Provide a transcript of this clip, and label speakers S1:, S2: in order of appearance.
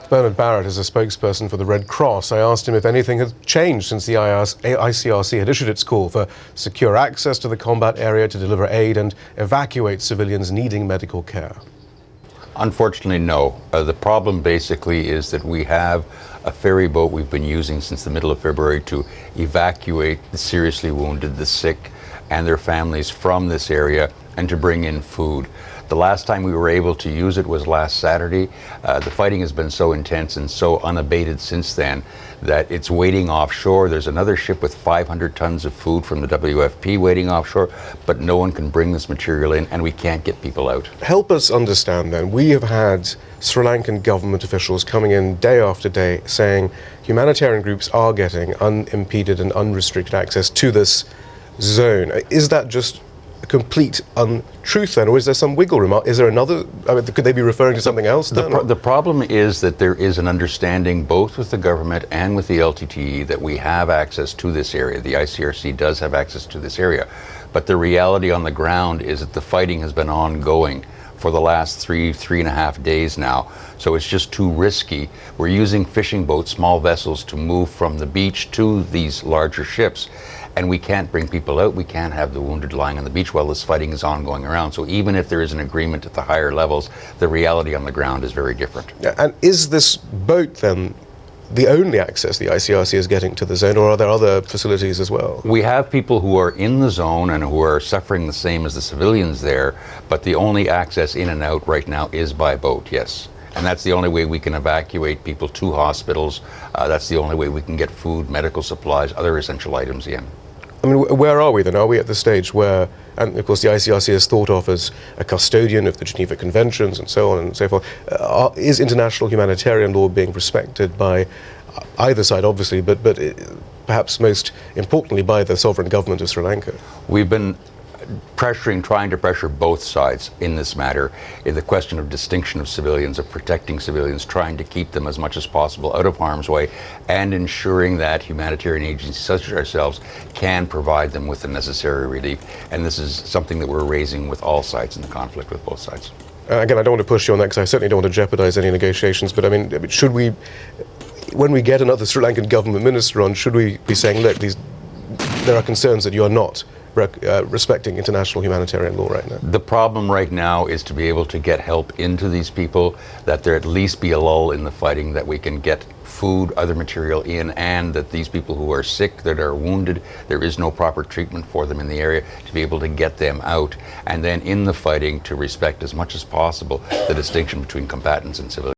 S1: Bernard Barrett is a spokesperson for the Red Cross. I asked him if anything had changed since the ICRC had issued its call for secure access to the combat area to deliver aid and evacuate civilians needing medical care.
S2: Unfortunately, no. The problem basically is that we have a ferry boat we've been using since the middle of February to evacuate the seriously wounded, the sick, and their families from this area and to bring in food. The last time we were able to use it was last Saturday. The fighting has been so intense and so unabated since then that it's waiting offshore. There's another ship with 500 tons of food from the WFP waiting offshore, but no one can bring this material in and we can't get people out.
S1: Help us understand then. We have had Sri Lankan government officials coming in day after day saying humanitarian groups are getting unimpeded and unrestricted access to this zone. Is that just a complete untruth then, or is there some wiggle room? Is there another, could they be referring to something else then?
S2: The problem is that there is an understanding both with the government and with the LTTE that we have access to this area. The ICRC does have access to this area, but the reality on the ground is that the fighting has been ongoing for the last three and a half days now. So it's just too risky. We're using fishing boats, small vessels, to move from the beach to these larger ships. And we can't bring people out. We can't have the wounded lying on the beach while this fighting is ongoing around. So even if there is an agreement at the higher levels, the reality on the ground is very different.
S1: And is this boat then the only access the ICRC is getting to the zone, or are there other facilities as well?
S2: We have people who are in the zone and who are suffering the same as the civilians there, but the only access in and out right now is by boat, yes. And that's the only way we can evacuate people to hospitals. That's the only way we can get food, medical supplies, other essential items in.
S1: I mean, where are we then? Are we at the stage where, and of course the ICRC is thought of as a custodian of the Geneva Conventions and so on and so forth, is international humanitarian law being respected by either side, obviously, but perhaps most importantly by the sovereign government of Sri Lanka?
S2: We've been trying to pressure both sides in this matter, in the question of distinction of civilians, of protecting civilians, trying to keep them as much as possible out of harm's way, and ensuring that humanitarian agencies such as ourselves can provide them with the necessary relief. And this is something that we're raising with all sides in the conflict, with both sides.
S1: Again, I don't want to push you on that because I certainly don't want to jeopardize any negotiations, but I mean, should we, when we get another Sri Lankan government minister on, should we be saying, look, there are concerns that you are not respecting international humanitarian law right now?
S2: The problem right now is to be able to get help into these people, that there at least be a lull in the fighting, that we can get food, other material in, and that these people who are sick, that are wounded, there is no proper treatment for them in the area, to be able to get them out, and then in the fighting to respect as much as possible the distinction between combatants and civilians.